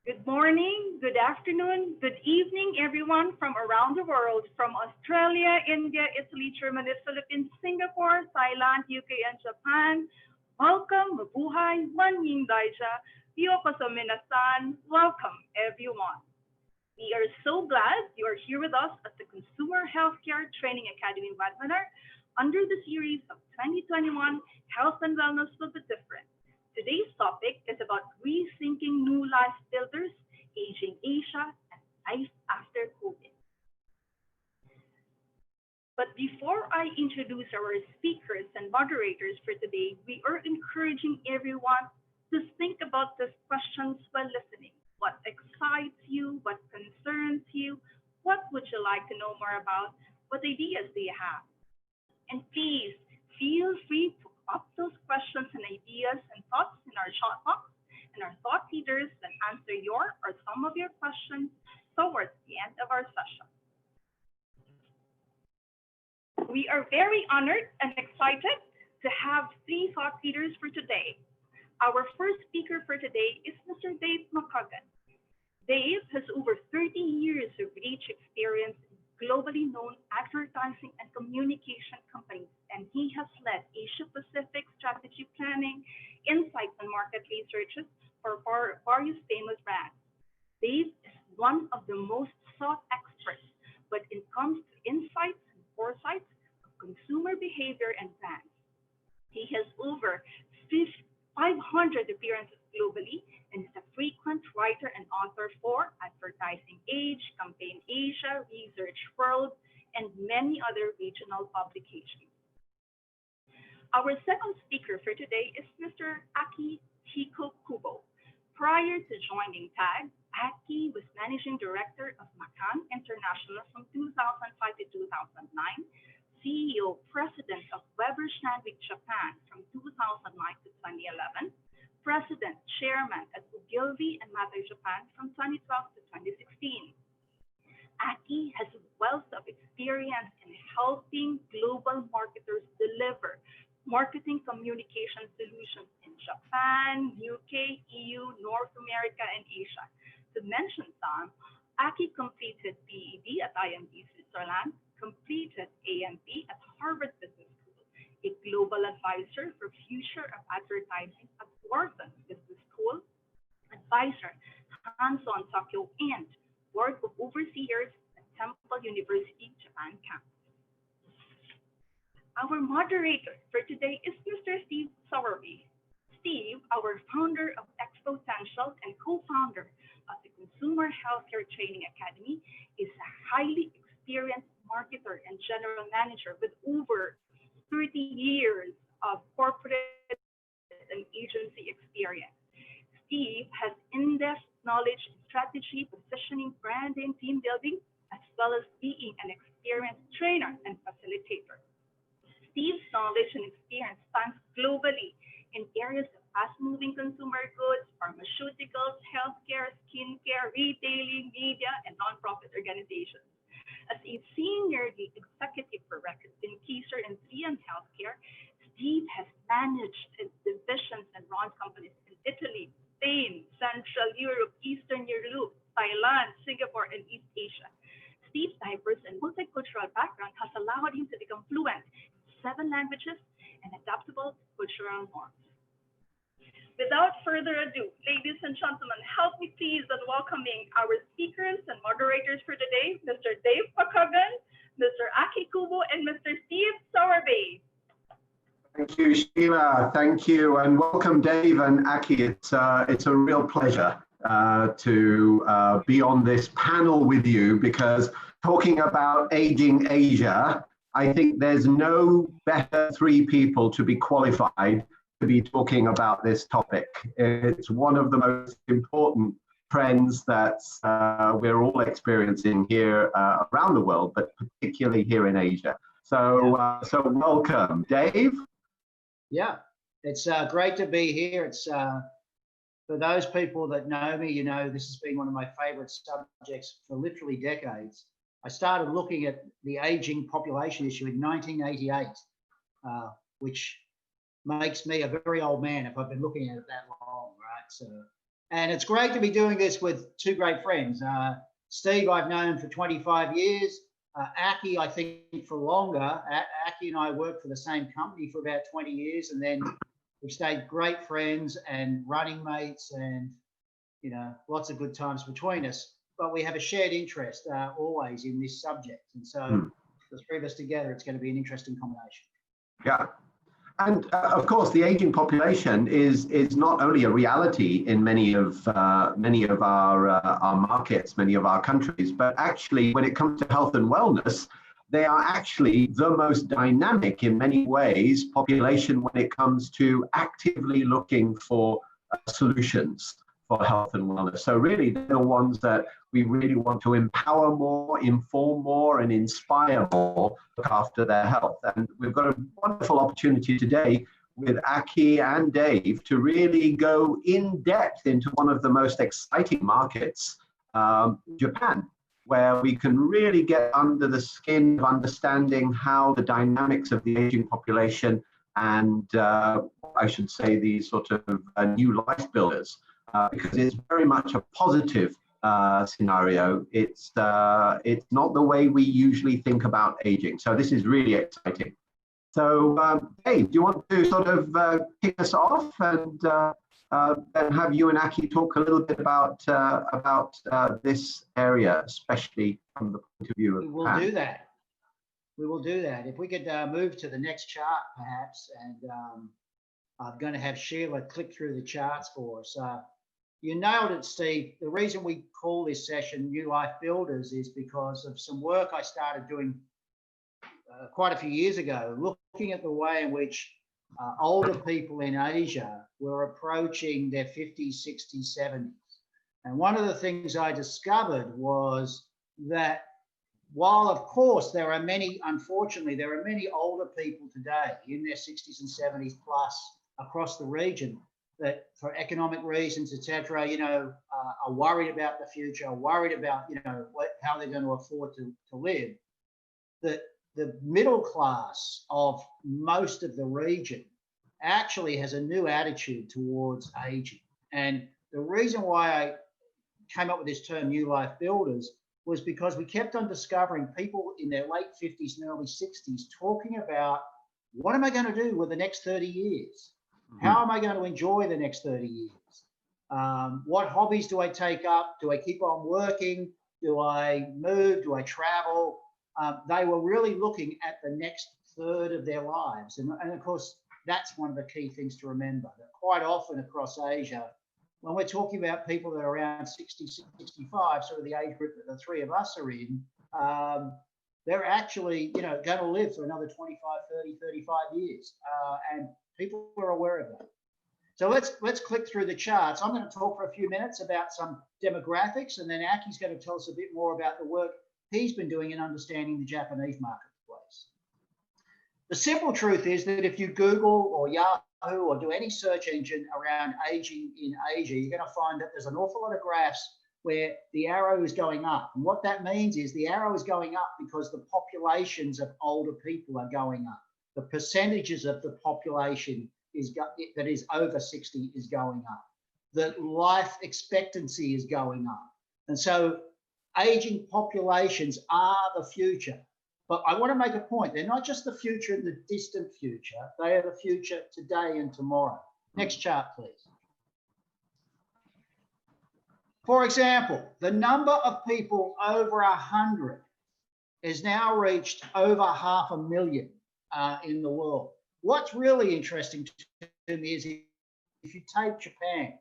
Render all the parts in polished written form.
Good morning, good afternoon, good evening, everyone from around the world, from Australia, India, Italy, Germany, Philippines, Singapore, Thailand, UK, and Japan. Welcome, mabuhay, manning daija, yokoso minasan. Welcome, everyone. We are so glad you are here with us at the Consumer Healthcare Training Academy webinar under the series of 2021 Health and Wellness Will Be Different. Today's topic is about rethinking new life builders, aging Asia, and life after COVID. But before I introduce our speakers and moderators for today, we are encouraging everyone to think about these questions while listening. What excites you? What concerns you? What would you like to know more about? What ideas do you have? And please feel free to up those questions and ideas and thoughts in our chat box, and our thought leaders will answer your or some of your questions towards the end of our session. We are very honored and excited to have three thought leaders for today. Our first speaker for today is Mr. Dave McCaughan. Dave has over 30 years of rich experience in globally known advertising and communication companies, and he has led Asia Pacific strategy planning, insights, and market researches for various famous brands. Dave is one of the most sought experts when it comes to insights and foresights of consumer behavior and brands. He has over 500 appearances globally and is a frequent writer and author for Advertising Age, Campaign Asia, Research World, and many other regional publications. Our second speaker for today is Mr. Akihiko Kubo. Prior to joining TAG, Aki was Managing Director of McCaughan International from 2005 to 2009, CEO, President of Weber Shandwick Japan from 2009 to 2011, President, Chairman at Ogilvy and Mather Japan from 2012 to 2016. Aki has a wealth of experience in helping global marketers deliver marketing communication solutions in Japan, UK, EU, North America, and Asia. To mention some, Aki completed PED at IMD Switzerland, completed AMP at Harvard Business School, a global advisor for future of advertising at Wharton Business School, advisor hands-on Tokyo, and board of overseers at Temple University, Japan campus. Our moderator for today is Mr. Steve Sowerby. Steve, our founder of Expotential and co-founder of the Consumer Healthcare Training Academy, is a highly experienced marketer and general manager with over 30 years of corporate and agency experience. Steve has in-depth knowledge in strategy, positioning, branding, team building, as well as being an experienced trainer and facilitator. Steve's knowledge and experience spans globally in areas of fast-moving consumer goods, pharmaceuticals, healthcare, skincare, retailing, media, and nonprofit organizations. As a senior executive director in Kaiser and 3M Healthcare, Steve has managed divisions and run companies in Italy, Spain, Central Europe, Eastern Europe, Thailand, Singapore, and East Asia. Steve's diverse and multicultural background has allowed him to become fluent in 7 languages and adaptable to cultural norms. Without further ado, ladies and gentlemen, help me please in welcoming our speakers and moderators for today, Mr. Dave McCaughan, Mr. Aki Kubo, and Mr. Steve Sowerby. Thank you, Sheila. Thank you, and welcome, Dave and Aki. It's a real pleasure to be on this panel with you, because talking about aging Asia, I think there's no better 3 people to be qualified to be talking about this topic. It's one of the most important trends that we're all experiencing here around the world, but particularly here in Asia. So, so welcome, Dave. Yeah, it's great to be here. It's for those people that know me, you know, this has been one of my favorite subjects for literally decades. I started looking at the aging population issue in 1988, which makes me a very old man if I've been looking at it that long, right? So, And it's great to be doing this with two great friends. Steve, I've known for 25 years. Aki, I think for longer. Aki and I worked for the same company for about 20 years, and then we've stayed great friends and running mates, and lots of good times between us. But we have a shared interest always in this subject, and so the three of us together, it's going to be an interesting combination. Yeah. And of course, the aging population is not only a reality in many of our markets, many of our countries, but actually, when it comes to health and wellness, they are actually the most dynamic in many ways population when it comes to actively looking for solutions for health and wellness. So really, they're the ones that we really want to empower more, inform more, and inspire more, look after their health. And we've got a wonderful opportunity today with Aki and Dave to really go in depth into one of the most exciting markets, Japan, where we can really get under the skin of understanding how the dynamics of the aging population and I should say these sort of new life builders, because it's very much a positive scenario. It's not the way we usually think about aging. So this is really exciting. So Dave, do you want to sort of kick us off and then have you and Aki talk a little bit about this area, especially from the point of view of We will Japan? do that. We will do that. If we could move to the next chart, perhaps, and I'm going to have Sheila click through the charts for us. You nailed it, Steve. The reason we call this session New Life Builders is because of some work I started doing quite a few years ago, looking at the way in which older people in Asia were approaching their 50s, 60s, 70s. And one of the things I discovered was that while, of course, there are many, unfortunately, there are many older people today in their 60s and 70s plus across the region that for economic reasons, etc., are worried about the future, are worried about, how they're going to afford to live. That the middle class of most of the region actually has a new attitude towards aging. And the reason why I came up with this term New Life Builders was because we kept on discovering people in their late 50s and early 60s talking about, what am I going to do with the next 30 years? How am I going to enjoy the next 30 years? What hobbies do I take up? Do I keep on working? Do I move? Do I travel? They were really looking at the next third of their lives. And of course, that's one of the key things to remember, that quite often across Asia, when we're talking about people that are around 60, 65, sort of the age group that the three of us are in, they're actually, going to live for another 25, 30, 35 years. And people are aware of that. So let's click through the charts. I'm going to talk for a few minutes about some demographics, and then Aki's going to tell us a bit more about the work he's been doing in understanding the Japanese marketplace. The simple truth is that if you Google or Yahoo or do any search engine around aging in Asia, you're going to find that there's an awful lot of graphs where the arrow is going up. And what that means is the arrow is going up because the populations of older people are going up. The percentages of the population that is over 60 is going up. The life expectancy is going up. And so aging populations are the future. But I want to make a point. They're not just the future in the distant future. They are the future today and tomorrow. Next chart, please. For example, the number of people over 100 has now reached over 500,000 in the world. What's really interesting to me is if you take Japan,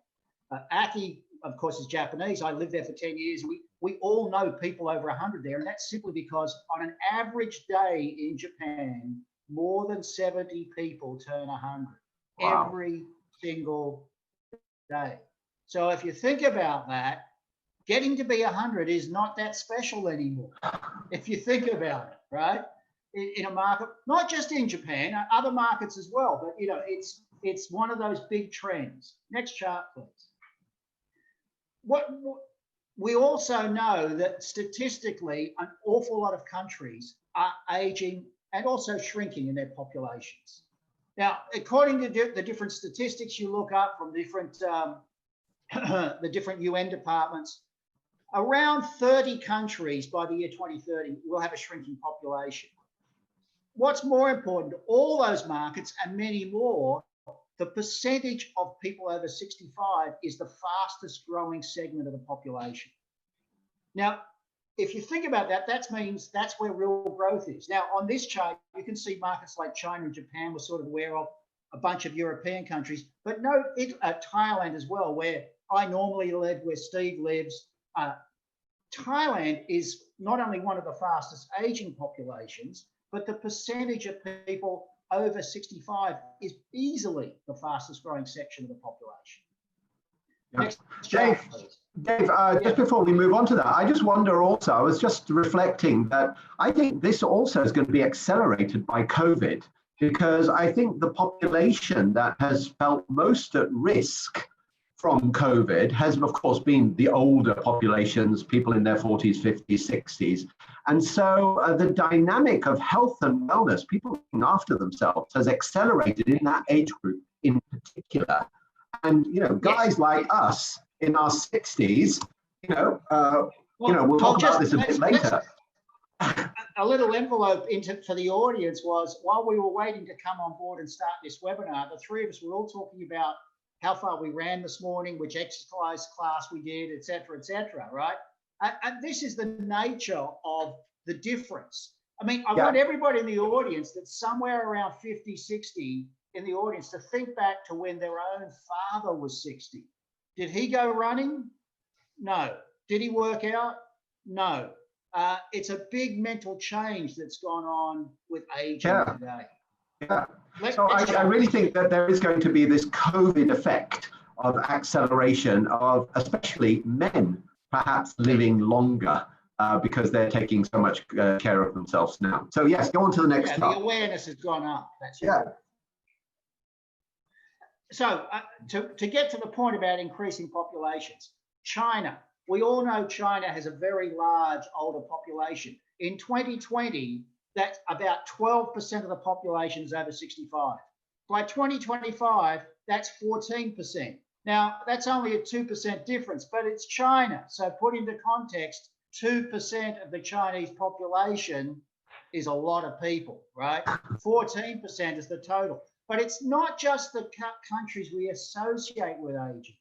Aki, of course, is Japanese. I lived there for 10 years. We all know people over 100 there, and that's simply because on an average day in Japan, more than 70 people turn 100 every single day. So if you think about that, getting to be 100 is not that special anymore, if you think about it, right? In a market, not just in Japan, other markets as well, but it's one of those big trends. Next chart, please. What we also know that statistically, an awful lot of countries are aging and also shrinking in their populations. Now, according to the different statistics you look up from different the different UN departments, around 30 countries by the year 2030 will have a shrinking population. What's more important, all those markets and many more, the percentage of people over 65 is the fastest growing segment of the population. Now, if you think about that, that means that's where real growth is. Now, on this chart, you can see markets like China and Japan, we're sort of aware of, a bunch of European countries, but note Thailand as well, where I normally live, where Steve lives. Thailand is not only one of the fastest aging populations, but the percentage of people over 65 is easily the fastest growing section of the population. Yeah. Next chart, please. Dave, just before we move on to that, I just wonder also, I was just reflecting that I think this also is going to be accelerated by COVID, because I think the population that has felt most at risk from COVID has, of course, been the older populations, people in their 40s, 50s, 60s. And so the dynamic of health and wellness, people looking after themselves, has accelerated in that age group in particular. And, you know, guys like us in our 60s, we'll talk about this a bit later. A little envelope for the audience was, while we were waiting to come on board and start this webinar, the three of us were all talking about how far we ran this morning, which exercise class we did, et cetera, right? And this is the nature of the difference. I mean, I want everybody in the audience that's somewhere around 50, 60 in the audience to think back to when their own father was 60. Did he go running? No. Did he work out? No. It's a big mental change that's gone on with aging today. Yeah. So I really think that there is going to be this COVID effect of acceleration of especially men perhaps living longer because they're taking so much care of themselves now. So yes, go on to the next chart. The awareness has gone up. That's it. So to get to the point about increasing populations, China. We all know China has a very large older population. In 2020, that's about 12% of the population is over 65. By 2025, that's 14%. Now, that's only a 2% difference, but it's China. So put into context, 2% of the Chinese population is a lot of people, right? 14% is the total. But it's not just the countries we associate with aging.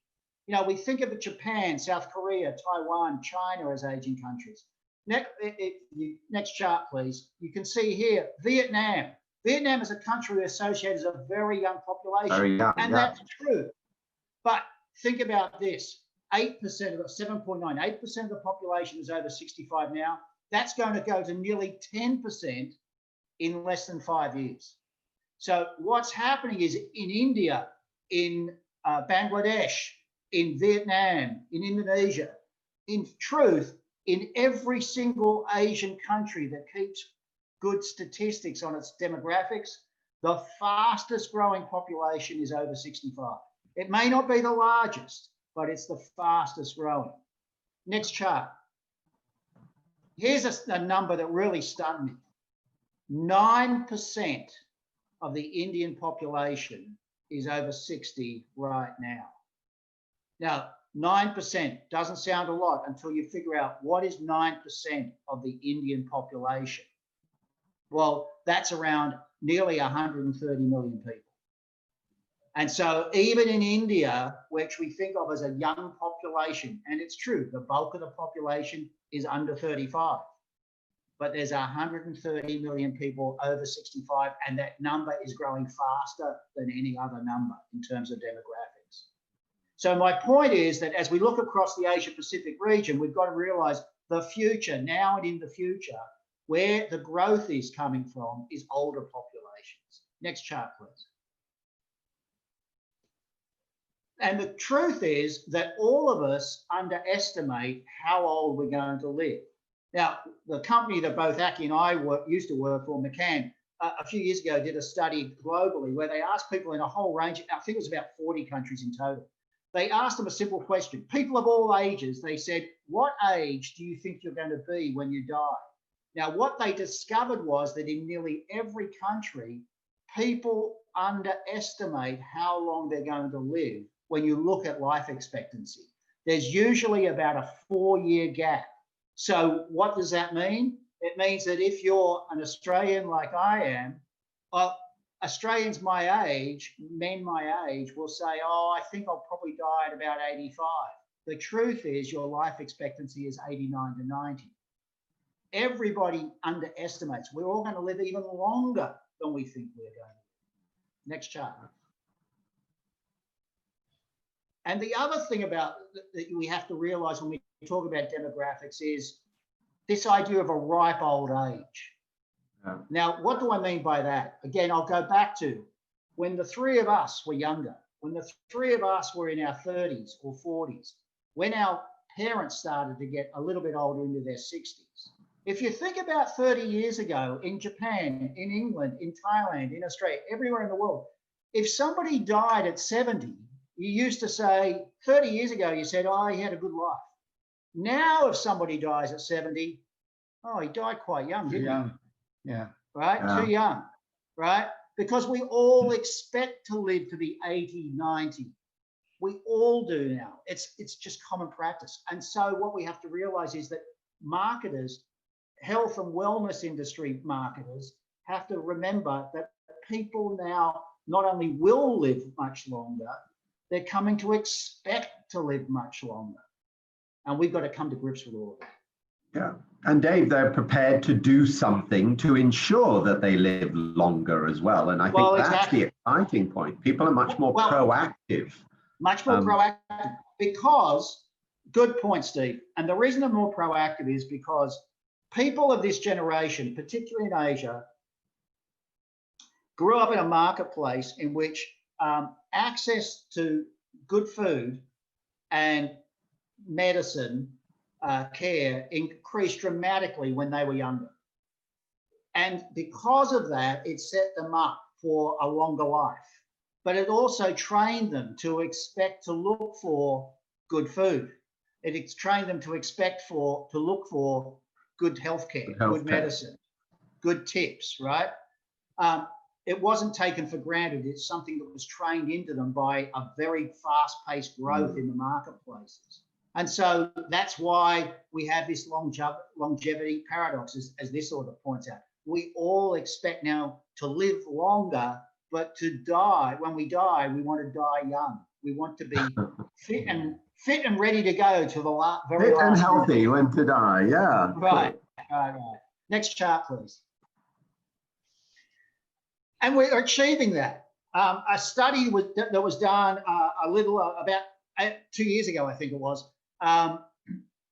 You know, we think of Japan, South Korea, Taiwan, China as aging countries. Next chart, please. You can see here, Vietnam. Vietnam is a country we associate as a very young population. Very young, that's true. But think about this. 8% of the 7.9, 8% of the population is over 65 now. That's going to go to nearly 10% in less than 5 years. So what's happening is in India, in Bangladesh, in Vietnam, in Indonesia, in truth, in every single Asian country that keeps good statistics on its demographics, the fastest growing population is over 65. It may not be the largest, but it's the fastest growing. Next chart. Here's a number that really stunned me. 9% of the Indian population is over 60 right now. Now, 9% doesn't sound a lot until you figure out what is 9% of the Indian population. Well, that's around nearly 130 million people. And so even in India, which we think of as a young population, and it's true, the bulk of the population is under 35, but there's 130 million people over 65, and that number is growing faster than any other number in terms of demographics. So my point is that as we look across the Asia Pacific region, we've got to realize the future, now and in the future, where the growth is coming from is older populations. Next chart, please. And the truth is that all of us underestimate how old we're going to live. Now, the company that both Aki and I used to work for, McCaughan, a few years ago did a study globally where they asked people in a whole range, I think it was about 40 countries in total. They asked them a simple question. People of all ages, they said, what age do you think you're going to be when you die? Now, what they discovered was that in nearly every country, people underestimate how long they're going to live when you look at life expectancy. There's usually about a 4-year gap. So what does that mean? It means that if you're an Australian like I am, Australians my age, men my age, will say, oh, I think I'll probably die at about 85. The truth is your life expectancy is 89 to 90. Everybody underestimates. We're all going to live even longer than we think we're going to. Next chart. And the other thing about that we have to realize when we talk about demographics is this idea of a ripe old age. Yeah. Now, what do I mean by that? Again, I'll go back to when the three of us were younger, when the three of us were in our 30s or 40s, when our parents started to get a little bit older into their 60s. If you think about 30 years ago in Japan, in England, in Thailand, in Australia, everywhere in the world, if somebody died at 70, you used to say, 30 years ago, you said, oh, he had a good life. Now, if somebody dies at 70, oh, he died quite young, didn't he? Yeah. Right? Yeah. Too young, right? Because we all expect to live to be 80, 90. We all do now. It's just common practice. And so what we have to realize is that marketers, health and wellness industry marketers, have to remember that people now not only will live much longer, they're coming to expect to live much longer. And we've got to come to grips with all of that. Yeah. And Dave, they're prepared to do something to ensure that they live longer as well. And I think that's the exciting point. People are much more proactive. Much more proactive because, good point, Steve. And the reason they're more proactive is because people of this generation, particularly in Asia, grew up in a marketplace in which access to good food and medicine care increased dramatically when they were younger. And because of that, it set them up for a longer life. But it also trained them to expect to look for good food. It trained them to expect to look for good healthcare, good medicine, good tips, right? It wasn't taken for granted. It's something that was trained into them by a very fast-paced growth in the marketplaces. And so that's why we have this longevity paradox, as this author points out. We all expect now to live longer, but to die, when we die, we want to die young. We want to be fit and ready to go to the very last. Fit and healthy when to die, yeah. Right. Next chart, please. And we're achieving that. A study that was done about 2 years ago, I think it was,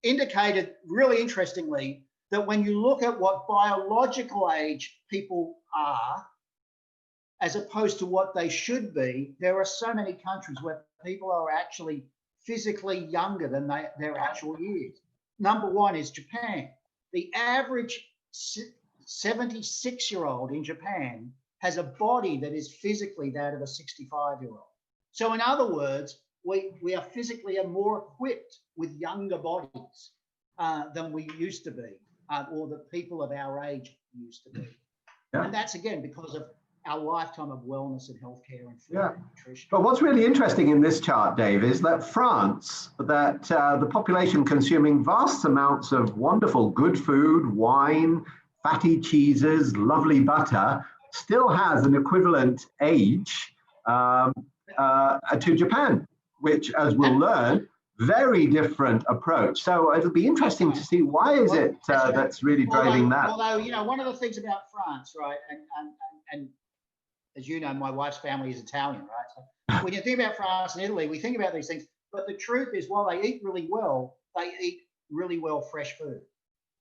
indicated really interestingly that when you look at what biological age people are, as opposed to what they should be, there are so many countries where people are actually physically younger than their actual years. Number one is Japan. The average 76-year-old in Japan has a body that is physically that of a 65-year-old. So in other words, we are physically more equipped with younger bodies than we used to be, or the people of our age used to be. Yeah. And that's, again, because of our lifetime of wellness and healthcare and food and nutrition. But what's really interesting in this chart, Dave, is that France, the population consuming vast amounts of wonderful good food, wine, fatty cheeses, lovely butter, still has an equivalent age to Japan, which, as we'll learn, very different approach. So it'll be interesting to see why is it that's really driving that. Although, you know, one of the things about France, right, and as you know, my wife's family is Italian, right? So when you think about France and Italy, we think about these things, but the truth is, while they eat really well, they eat really well fresh food.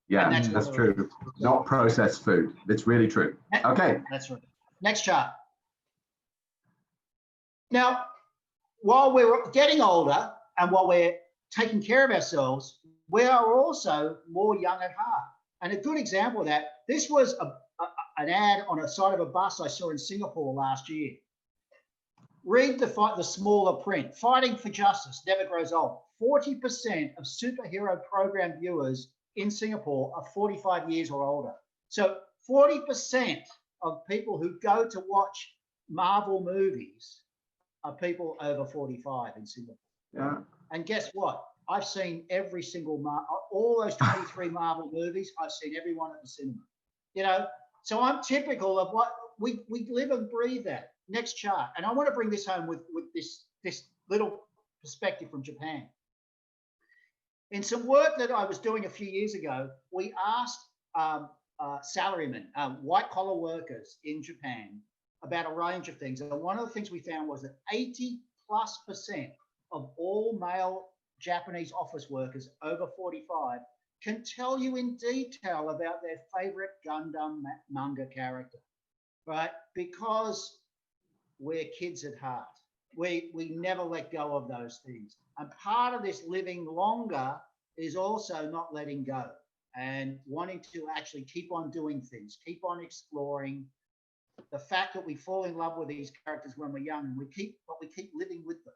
Yeah, that's true. Not processed food. It's really true. Okay. That's right. Next chart. Now, while we're getting older and while we're taking care of ourselves, we are also more young at heart. And a good example of that, this was an ad on a side of a bus I saw in Singapore last year. Read the smaller print. Fighting for justice never grows old. 40% of superhero program viewers in Singapore are 45 years or older. So 40% of people who go to watch Marvel movies are people over 45 in Singapore. Yeah. And guess what? I've seen every single, all those 23 Marvel movies, I've seen every one at the cinema. You know, so I'm typical of what we live and breathe that. Next chart. And I want to bring this home with this little perspective from Japan. In some work that I was doing a few years ago, we asked salarymen, white collar workers in Japan about a range of things. And one of the things we found was that 80+% of all male Japanese office workers over 45 can tell you in detail about their favorite Gundam manga character, right? Because we're kids at heart. We never let go of those things. And part of this living longer is also not letting go and wanting to actually keep on doing things, keep on exploring. The fact that we fall in love with these characters when we're young, and we keep living with them,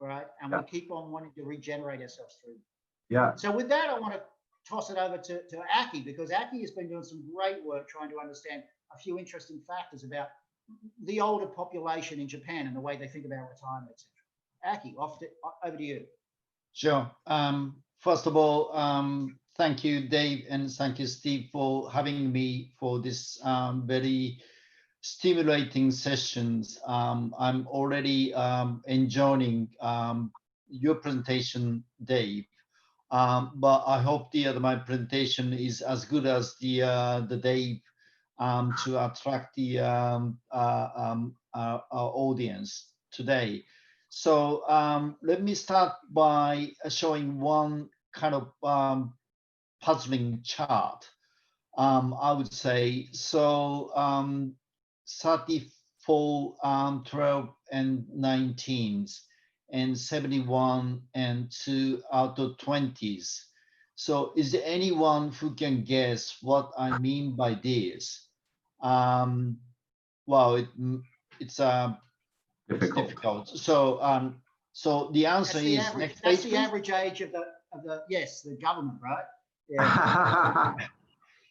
right? And we keep on wanting to regenerate ourselves through them. Yeah. So with that, I want to toss it over to Aki, because Aki has been doing some great work trying to understand a few interesting factors about the older population in Japan and the way they think about retirement, etc. Aki, over to you. Sure. First of all, thank you, Dave, and thank you, Steve, for having me for this very stimulating sessions. I'm already enjoying your presentation, Dave. But I hope my presentation is as good as the Dave to attract the our audience today. So let me start by showing one kind of puzzling chart. I would say so. 34, 12, and 19s, and 71 and 2 out of 20s. So is there anyone who can guess what I mean by this? Well, it's difficult. So the answer is average, next that's page, the please. average age of the government, right? Yeah.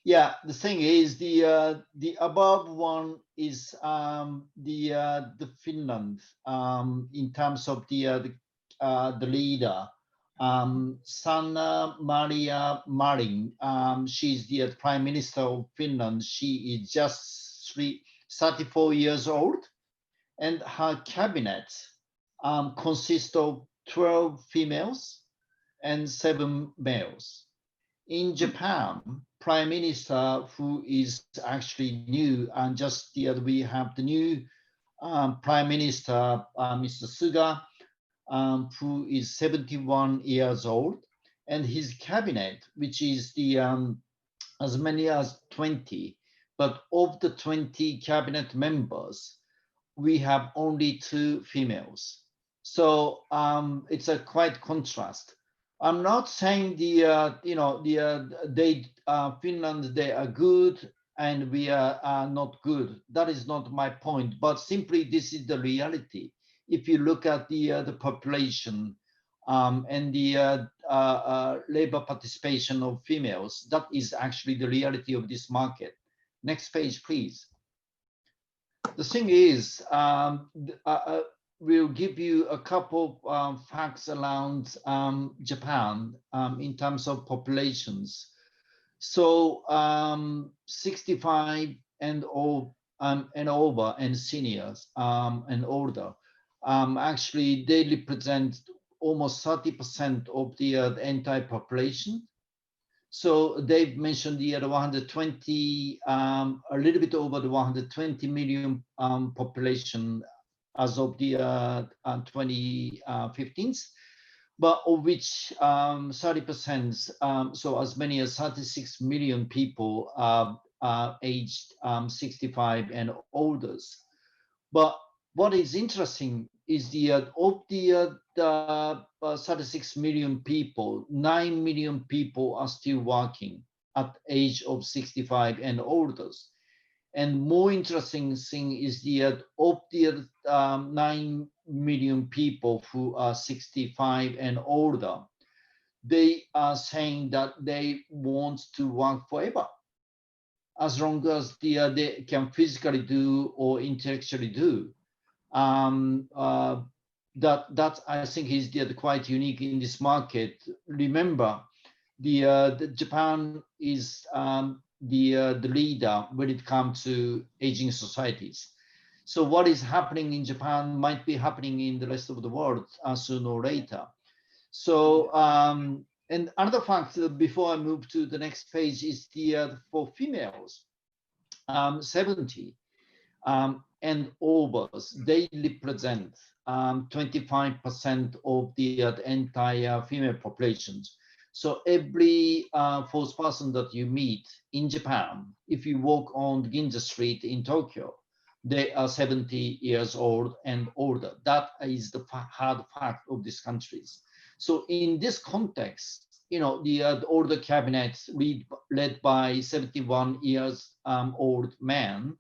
Yeah, the thing is the above one is the Finland in terms of the leader, Sanna Maria Marin. She's the Prime Minister of Finland. She is just 34 years old, and her cabinet consists of 12 females and 7 males. In Japan, Prime Minister who is actually new, and just we have the new Prime Minister, Mr. Suga, who is 71 years old, and his cabinet, which is the as many as 20, but of the 20 cabinet members, we have only 2 females. So it's a quite contrast. I'm not saying Finland, they are good and we are not good. That is not my point, but simply this is the reality. If you look at the population and the labor participation of females, that is actually the reality of this market. Next page, please. The thing is, we'll give you a couple of facts around Japan in terms of populations. So 65 and over and seniors and older, actually they represent almost 30% of the entire population. So they've mentioned the 120, a little bit over the 120 million population as of the 2015, but of which 30%, so as many as 36 million people are aged 65 and older. But what is interesting is of the 36 million people, 9 million people are still working at age of 65 and older. And more interesting thing is of the 9 million people who are 65 and older, they are saying that they want to work forever, as long as they can physically do or intellectually do. that I think is quite unique in this market. Remember, the Japan is the leader when it comes to aging societies. So what is happening in Japan might be happening in the rest of the world sooner or later. So and another fact before I move to the next page is for females 70 and overs, they represent 25% of the entire female populations. So every fourth person that you meet in Japan, if you walk on Ginza Street in Tokyo, they are 70 years old and older. That is the hard fact of these countries. So in this context, you know, the older cabinets led by 71 years old man,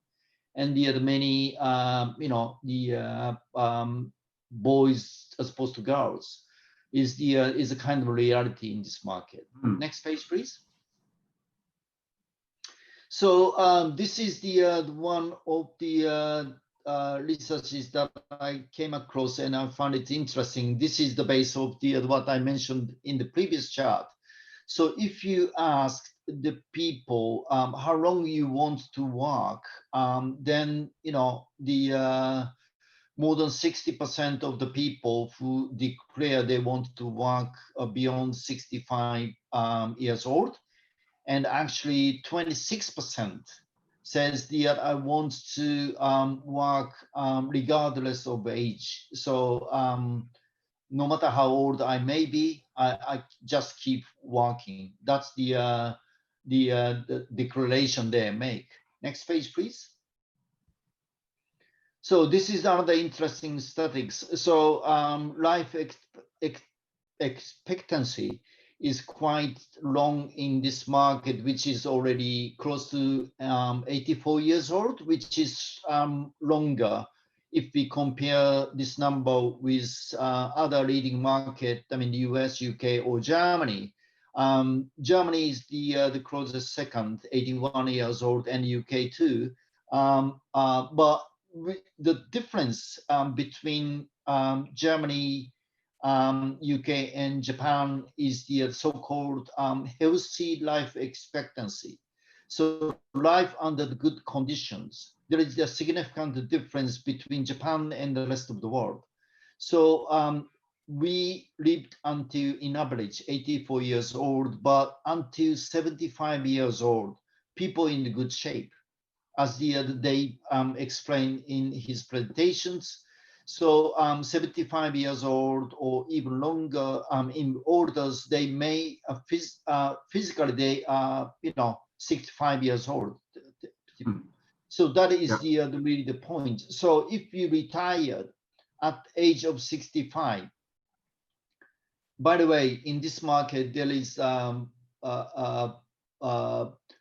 and the many, you know, the boys as opposed to girls is a kind of reality in this market. Next page, please. So this is the one of the researches that I came across, and I found it interesting. This is the base of the what I mentioned in the previous chart. So if you ask the people how long you want to work, then you know the more than 60% of the people who declare they want to work beyond 65 years old, and actually 26% says that I want to work regardless of age. So no matter how old I may be, I just keep working. That's the declaration they make. Next page, please. So this is another interesting statistics. So life expectancy is quite long in this market, which is already close to 84 years old, which is longer if we compare this number with other leading market, I mean, the US, UK, or Germany. Germany is the closest second, 81 years old, and UK too. But the difference between Germany, UK, and Japan is the so-called healthy life expectancy. So life under the good conditions. There is a significant difference between Japan and the rest of the world. So we lived until, in average, 84 years old, but until 75 years old, people in good shape, as the other day explained in his presentations. So 75 years old or even longer in orders, they may physically they are 65 years old. So that is really the point. So if you retired at the age of 65, by the way, in this market there is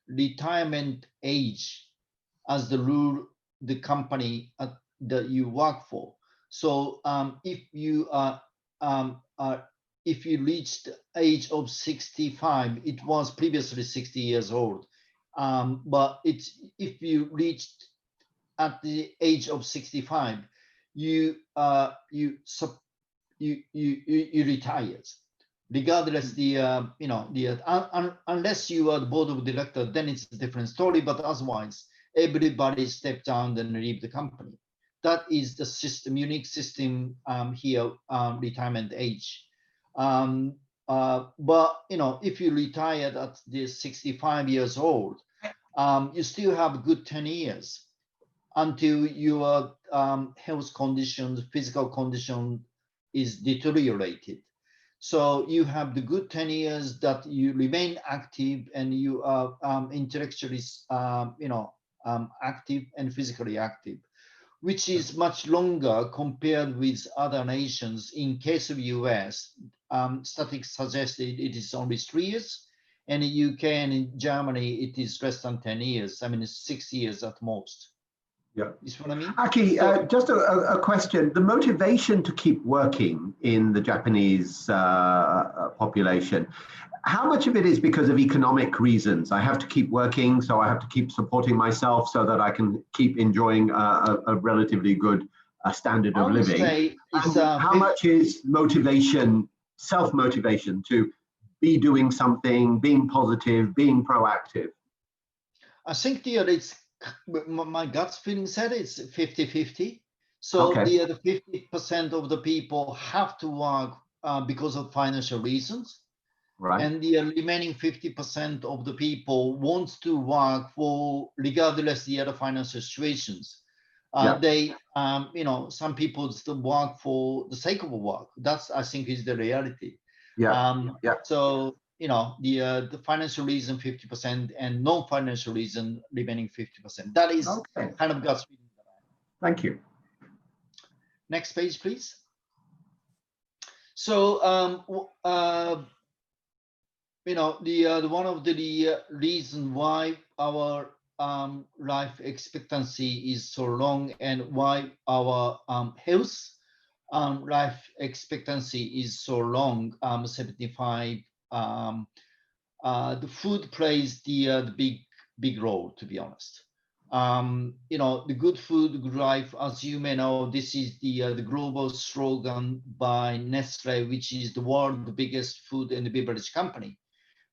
retirement age as the rule, the company that you work for. So if you reached the age of 65, it was previously 60 years old, but if you reached at the age of 65, you retired, regardless unless you are the board of director, then it's a different story. But otherwise, everybody stepped down and leave the company. That is the system, unique system here, retirement age. But if you retired at the 65 years old, you still have good 10 years until your health conditions, physical condition is deteriorated. So you have the good 10 years that you remain active and you are intellectually, active and physically active, which is much longer compared with other nations. In case of US, statistics suggested it is only 3 years, and in UK and in Germany, it is less than 10 years. I mean, it's 6 years at most. Yeah. You see what I mean? Aki, just a question. The motivation to keep working in the Japanese population, how much of it is because of economic reasons? I have to keep working, so I have to keep supporting myself so that I can keep enjoying a relatively good standard I of would living? say it's And how much is motivation, self-motivation to be doing something, being positive, being proactive? I think it's my gut feeling said it's 50-50. So Okay. the 50% of the people have to work because of financial reasons, Right. and the remaining 50% of the people wants to work for regardless the other financial situations. Yeah. They, some people still work for the sake of work. That's, I think, is the reality. Yeah. Yeah. So the financial reason 50% and non-financial reason remaining 50%. That is Okay. kind of gut feeling. Thank you. Next page, please. So the one of the reason why our life expectancy is so long and why our health life expectancy is so long, 75. The food plays the big role, to be honest. The good food, good life, as you may know, this is the global slogan by Nestle, which is the world's biggest food and beverage company.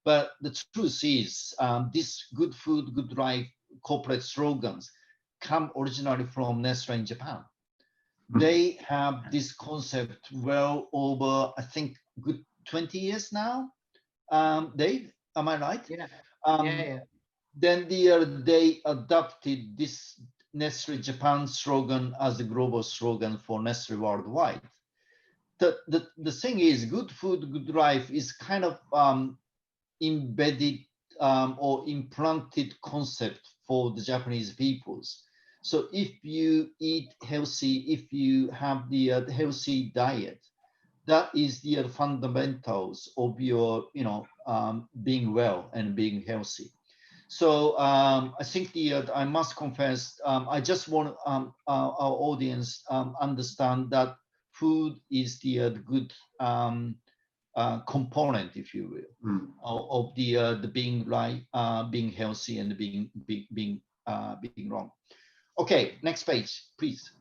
But the truth is, this good food, good life corporate slogans come originally from Nestle in Japan. They have this concept well over, I think, good 20 years now. Dave, am I right? Yeah. Yeah. Then they adopted this Nestle Japan slogan as a global slogan for Nestle worldwide. The thing is, good food, good life is kind of embedded or implanted concept for the Japanese peoples. So if you eat healthy, if you have the healthy diet, that is the fundamentals of your, being well and being healthy. So I think I must confess, I just want our audience understand that food is the good component, if you will, of the being right, being healthy, and being wrong. Okay, next page, please.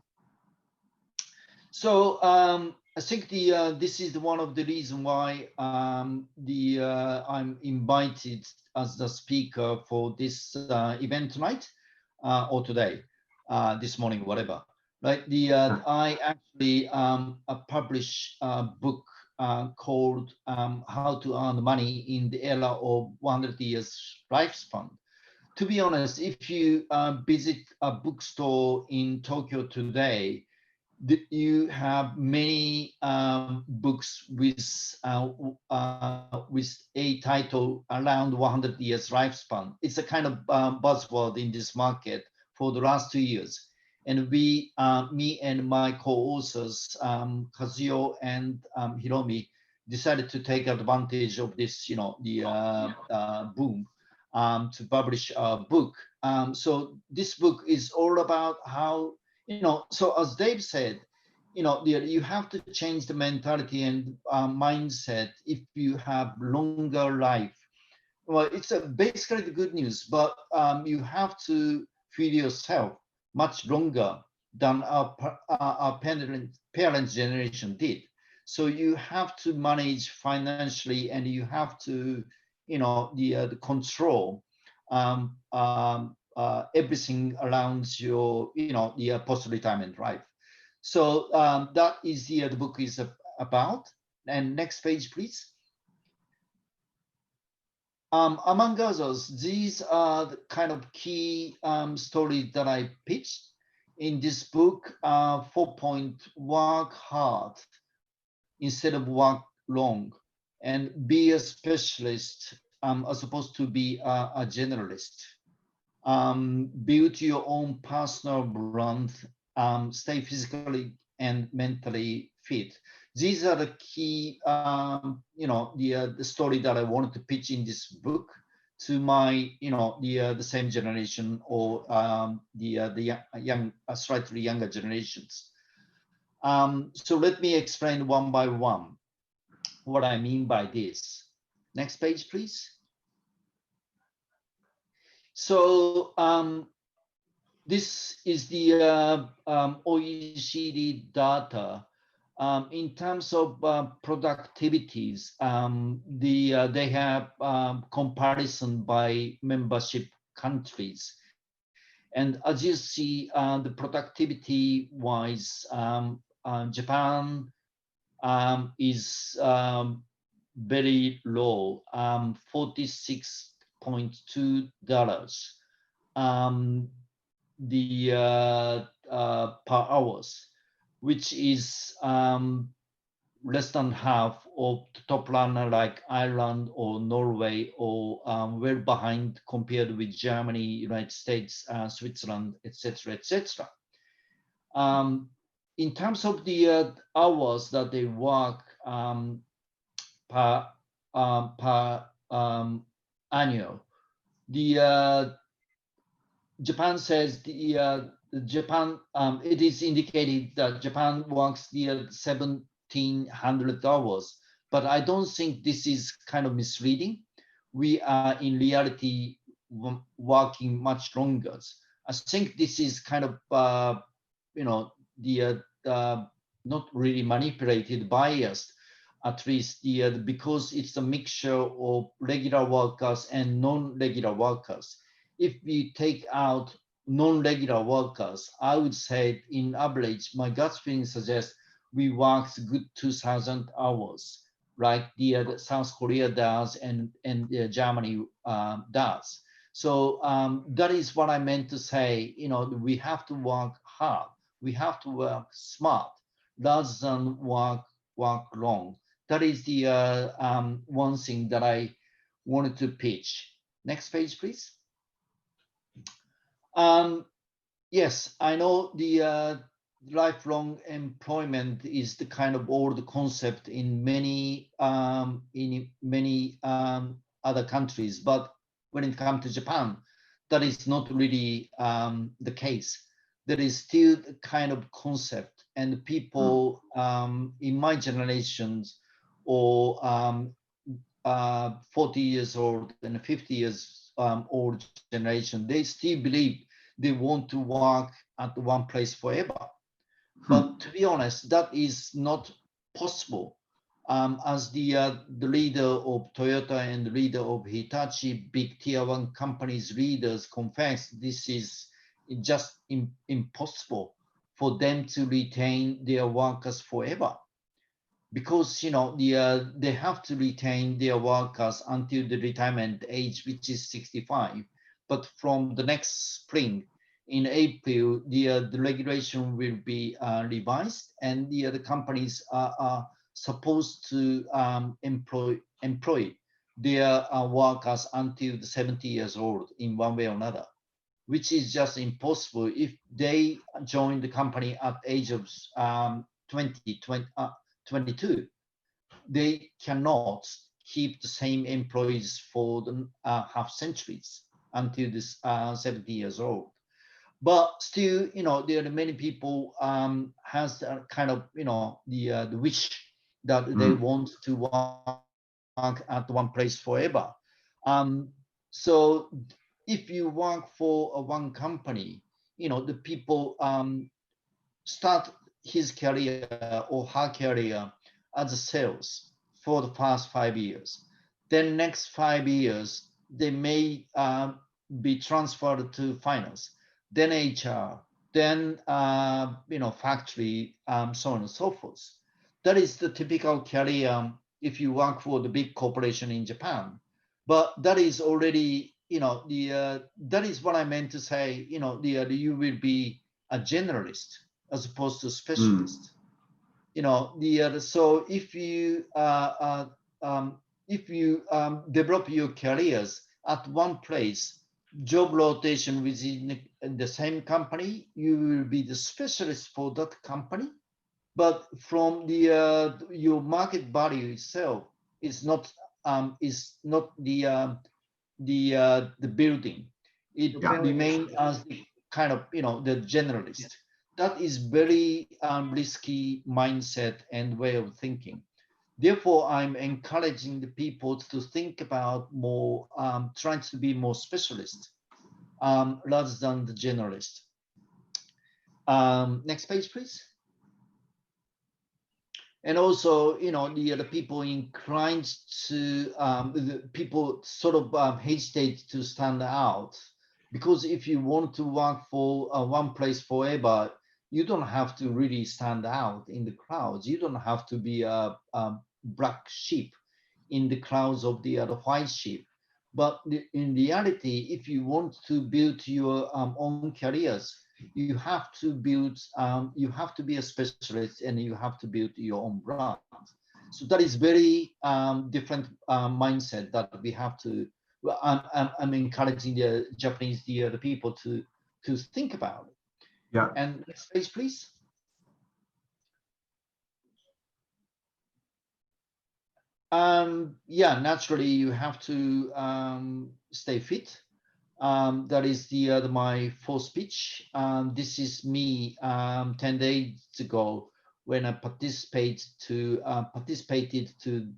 So I think this is one of the reasons why I'm invited as the speaker for this event tonight or today, this morning, whatever. Right? I actually published a book called How to Earn Money in the Era of 100 Years Lifespan. To be honest, if you visit a bookstore in Tokyo today, you have many books with a title around 100 years lifespan. It's a kind of buzzword in this market for the last 2 years. And me and my co-authors, Kazuyo and Hiromi, decided to take advantage of this, boom to publish a book. So this book is all about how, so as Dave said, you have to change the mentality and mindset if you have longer life. Well, it's basically the good news, but you have to feed yourself much longer than our parents' generation did. So you have to manage financially, and you have to, the control everything around your, the post-retirement life. So that is the book is about. And next page, please. Among others, these are the kind of key stories that I pitched in this book. 4-point: work hard instead of work long, and be a specialist as opposed to be a generalist. Build your own personal brand, stay physically and mentally fit. These are the key, the story that I wanted to pitch in this book to my, the same generation or the young, slightly younger generations. So let me explain one by one what I mean by this. Next page, please. So This is the OECD data. In terms of productivities, they have comparison by membership countries. And as you see, the productivity wise, Japan is very low, $46.2 per hours, which is less than half of the top runner like Ireland or Norway, or well behind compared with Germany, United States, Switzerland, etc., etc. In terms of the hours that they work per annual, the Japan says Japan, it is indicated that Japan works the 1,700 hours, but I don't think this is kind of misleading. We are in reality working much longer. I think this is kind of not really manipulated biased, at least because it's a mixture of regular workers and non-regular workers. If we take out non-regular workers, I would say in average, my gut feeling suggests we work good 2,000 hours, like the South Korea does and Germany does. So that is what I meant to say. We have to work hard. We have to work smart rather than work long. That is the one thing that I wanted to pitch. Next page, please. Yes, I know the lifelong employment is the kind of old concept in many other countries, but when it comes to Japan, that is not really the case. There is still a kind of concept, and people in my generations or 40 years old and 50 years old generation, they still believe they want to work at one place forever. But to be honest, that is not possible. As the leader of Toyota and the leader of Hitachi, big tier one companies leaders confess, this is just impossible for them to retain their workers forever. Because they have to retain their workers until the retirement age, which is 65. But from the next spring, in April, the regulation will be revised, and the companies are supposed to employ their workers until the 70 years old in one way or another, which is just impossible. If they join the company at the age of 22, they cannot keep the same employees for the half centuries until this 70 years old. But still, there are many people has kind of the wish that they want to work at one place forever. So if you work for one company, the people start his career or her career as a sales for the past 5 years. Then next 5 years, they may be transferred to finance, then HR, then factory, so on and so forth. That is the typical career if you work for the big corporation in Japan. But that is already, that is what I meant to say, you will be a generalist as opposed to specialist. So if you develop your careers at one place, job rotation within the same company, you will be the specialist for that company. But from the your market value itself is not the building. It remains as the kind of the generalist. That is very risky mindset and way of thinking. Therefore, I'm encouraging the people to think about more, trying to be more specialist rather than the generalist. Next page, please. And also, you know, the people inclined to, the people sort of hesitate to stand out, because if you want to work for one place forever, you don't have to really stand out in the crowds. You don't have to be a black sheep in the crowds of the other white sheep. But in reality, if you want to build your own careers, you have to build, you have to be a specialist, and you have to build your own brand. So that is very different mindset that we have to. Well, I'm encouraging the Japanese, the people to think about it. Yeah. And next page, please. Yeah, naturally you have to stay fit. That is my fourth speech. This is me 10 days ago when I participated to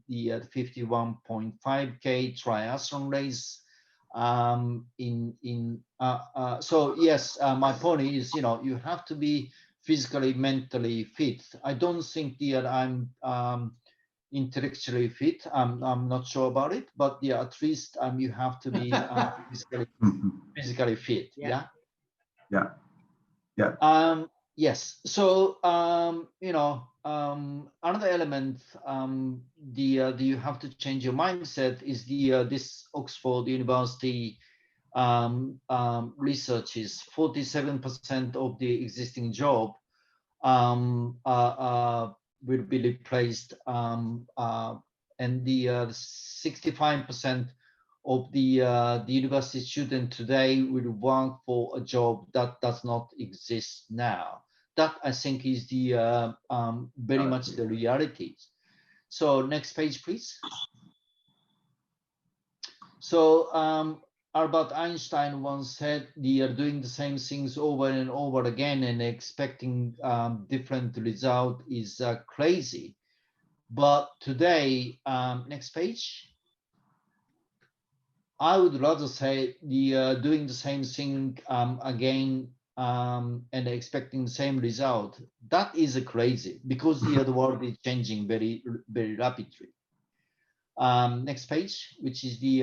the 51.5K triathlon race. So yes, my point is, you know, you have to be physically, mentally fit. I don't think that I'm intellectually fit. I'm not sure about it, but yeah, at least you have to be physically fit. Yeah. Yes. So you know, another element, you have to change your mindset is this Oxford University research is 47% of the existing job will be replaced, and the 65% of the university student today will work for a job that does not exist now. That, I think, is the very much the reality. So next page, please. So Albert Einstein once said, "They are doing the same things over and over again and expecting different result is crazy." But today, next page, I would rather say the doing the same thing again and expecting the same result. That is crazy, because the world is changing very, very rapidly. Next page, which is the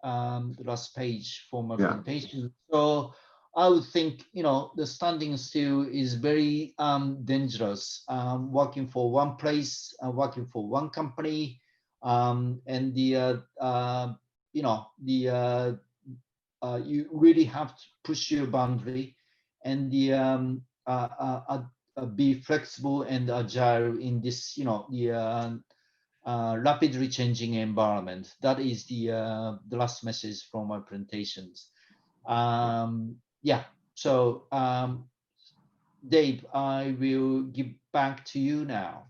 last page for my presentation. So I would think, you know, the standing still is very dangerous. Working for one place, working for one company, and the you know, the you really have to push your boundary, and the be flexible and agile in this, you know, the rapidly changing environment. That is the last message from my presentations. Yeah, so Dave, I will give back to you now.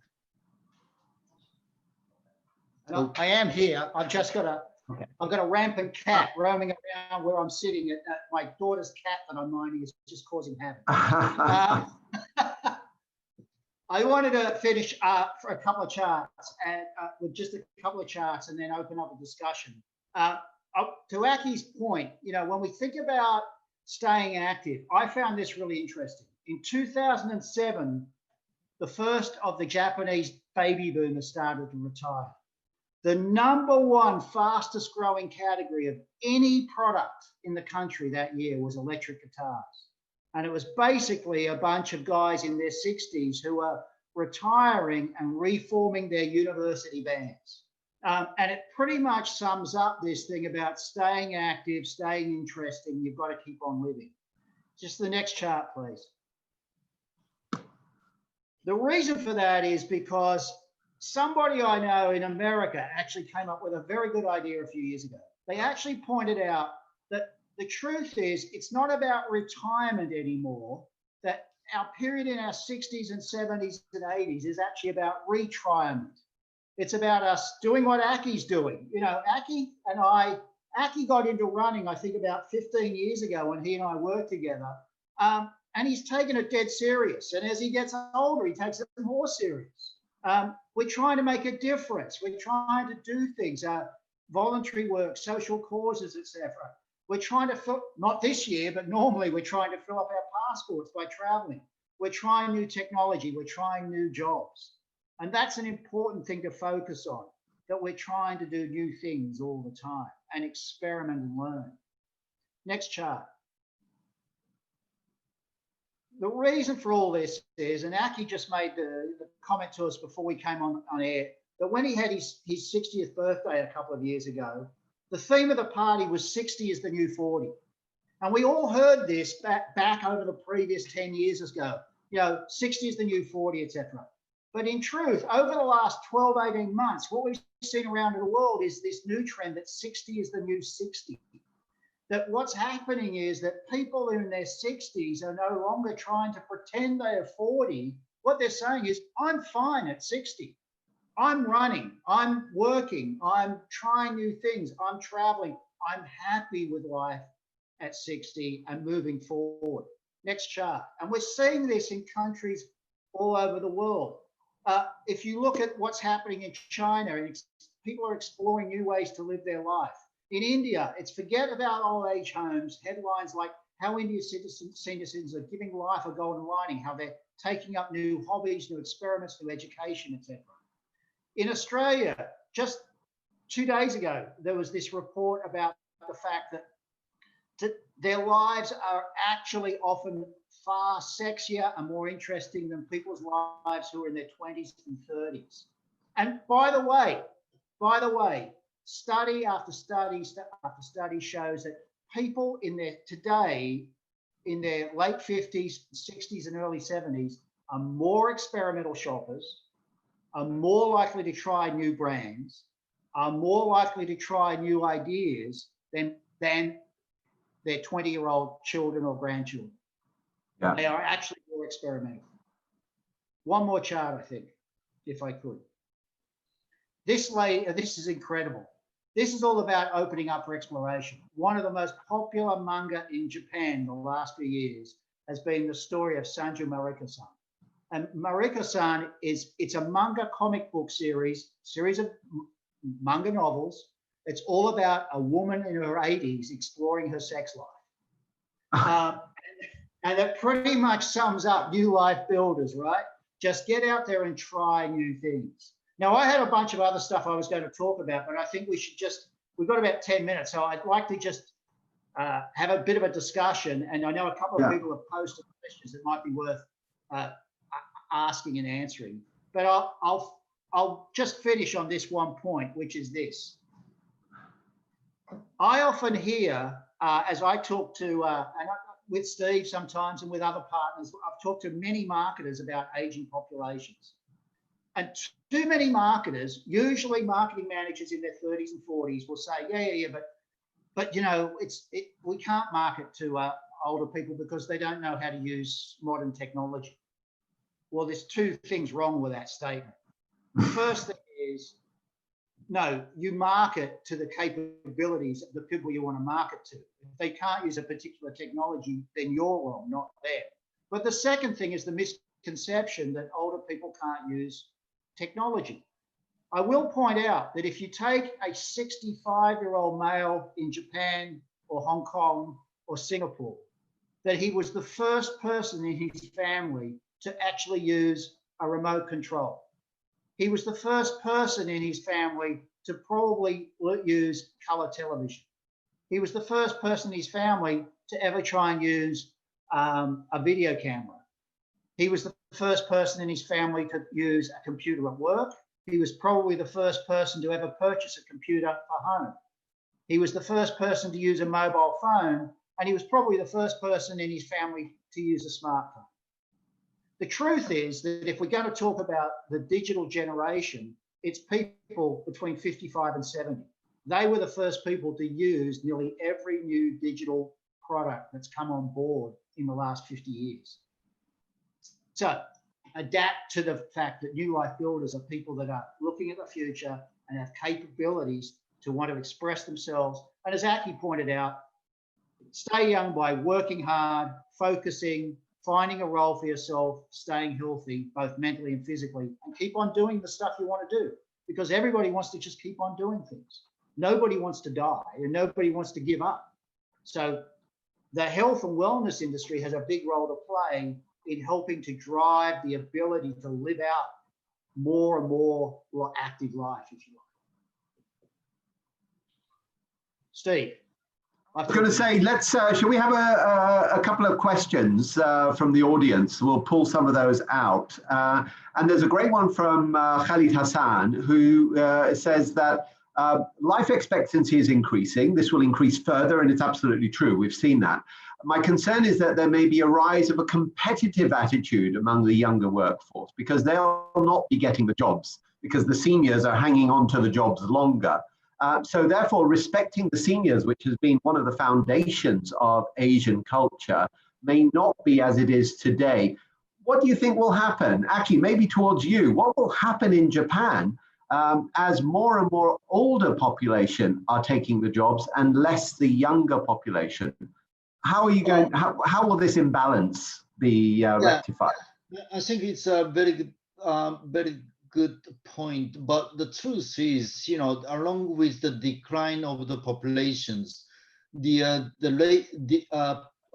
I am here. I've just got I've got a rampant cat roaming around where I'm sitting. My daughter's cat that I'm minding is just causing havoc. I wanted to finish for a couple of charts and with just a couple of charts, and then open up a discussion. To Aki's point, you know, when we think about staying active, I found this really interesting. In 2007, the first of the Japanese baby boomers started to retire. The #1 fastest growing category of any product in the country that year was electric guitars. And it was basically a bunch of guys in their 60s who were retiring and reforming their university bands. And it pretty much sums up this thing about staying active, staying interesting. You've got to keep on living. Just the next chart, please. The reason for that is because somebody I know in America actually came up with a very good idea a few years ago. They actually pointed out that the truth is it's not about retirement anymore, that our period in our 60s and 70s and 80s is actually about retirement. It's about us doing what Aki's doing. You know, Aki got into running, I think, about 15 years ago when he and I worked together. And he's taken it dead serious. And as he gets older, he takes it more serious. We're trying to make a difference. We're trying to do things, voluntary work, social causes, etc. We're trying to fill, not this year, but normally we're trying to fill up our passports by traveling. We're trying new technology. We're trying new jobs. And that's an important thing to focus on, that we're trying to do new things all the time and experiment and learn. Next chart. The reason for all this is, and Aki just made the comment to us before we came on air, that when he had his 60th birthday a couple of years ago, the theme of the party was 60 is the new 40. And we all heard this back over the previous 10 years ago, 60 is the new 40, etc. But in truth, over the last 12, 18 months, what we've seen around the world is this new trend that 60 is the new 60. That what's happening is that people in their 60s are no longer trying to pretend they are 40. What they're saying is, I'm fine at 60. I'm running, I'm working, I'm trying new things, I'm traveling, I'm happy with life at 60 and moving forward. Next chart. And we're seeing this in countries all over the world. If you look at what's happening in China, people are exploring new ways to live their life. In India, it's forget about old age homes, headlines like how India's citizens are giving life a golden lining, how they're taking up new hobbies, new experiments, new education, etc. In Australia, just 2 days ago, there was this report about the fact that their lives are actually often far sexier and more interesting than people's lives who are in their 20s and 30s. And by the way, study after study after study shows that people today in their late 50s, 60s and early 70s are more experimental shoppers, are more likely to try new brands, are more likely to try new ideas than their 20-year-old children or grandchildren. Yeah. They are actually more experimental. One more chart, I think, if I could. This is incredible. This is all about opening up for exploration. One of the most popular manga in Japan the last few years has been the story of Sanju Mariko-san. And Mariko-san it's a manga comic book series of manga novels. It's all about a woman in her 80s exploring her sex life. And it pretty much sums up New Life Builders, right? Just get out there and try new things. Now, I had a bunch of other stuff I was going to talk about, but I think we've got about 10 minutes. So I'd like to just have a bit of a discussion. And I know a couple of people have posted questions that might be worth asking and answering. But I'll just finish on this one point, which is this. I often hear, as I talk to, with Steve sometimes and with other partners, I've talked to many marketers about aging populations. And too many marketers, usually marketing managers in their 30s and 40s, will say, yeah, but we can't market to older people because they don't know how to use modern technology. Well, there's two things wrong with that statement. The first thing is, no, you market to the capabilities of the people you want to market to. If they can't use a particular technology, then you're wrong, not them. But the second thing is the misconception that older people can't use technology. I will point out that if you take a 65-year-old male in Japan or Hong Kong or Singapore, that he was the first person in his family to actually use a remote control. He was the first person in his family to probably use color television. He was the first person in his family to ever try and use a video camera. He was the first person in his family to use a computer at work. He was probably the first person to ever purchase a computer for home. He was the first person to use a mobile phone, and he was probably the first person in his family to use a smartphone. The truth is that if we're going to talk about the digital generation, it's people between 55 and 70. They were the first people to use nearly every new digital product that's come on board in the last 50 years. So adapt to the fact that New Life Builders are people that are looking at the future and have capabilities to want to express themselves. And as Aki pointed out, stay young by working hard, focusing, finding a role for yourself, staying healthy, both mentally and physically, and keep on doing the stuff you want to do, because everybody wants to just keep on doing things. Nobody wants to die and nobody wants to give up. So the health and wellness industry has a big role to play in helping to drive the ability to live out more and more active life, if you like. Steve. I was going to say, let's, shall we have a couple of questions from the audience? We'll pull some of those out. And there's a great one from Khalid Hassan, who says that life expectancy is increasing. This will increase further, and it's absolutely true. We've seen that. My concern is that there may be a rise of a competitive attitude among the younger workforce, because they'll not be getting the jobs, because the seniors are hanging on to the jobs longer. So therefore, respecting the seniors, which has been one of the foundations of Asian culture, may not be as it is today. What do you think will happen? Actually, maybe towards you, what will happen in Japan as more and more older population are taking the jobs and less the younger population? How are you going, how will this imbalance be rectified? I think it's a very good point, but the truth is, you know, along with the decline of the populations, the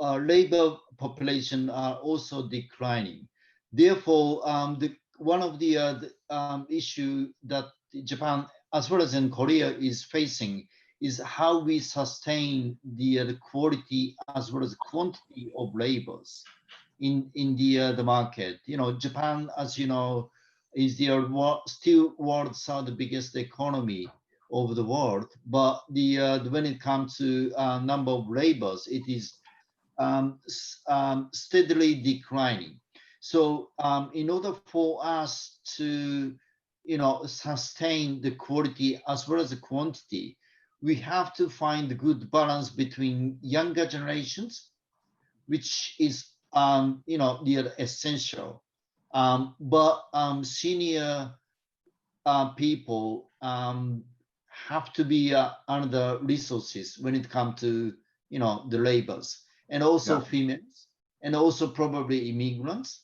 labor population are also declining. Therefore, one of the issue that Japan, as well as in Korea, is facing is how we sustain the quality as well as quantity of labors in the market. You know, Japan, as you know, is still world's third biggest economy of the world, but when it comes to number of labors, it is steadily declining. So in order for us to, you know, sustain the quality as well as the quantity, we have to find a good balance between younger generations, which is you know, the essential. But senior people have to be under resources when it comes to, you know, the labors, and also females, and also probably immigrants.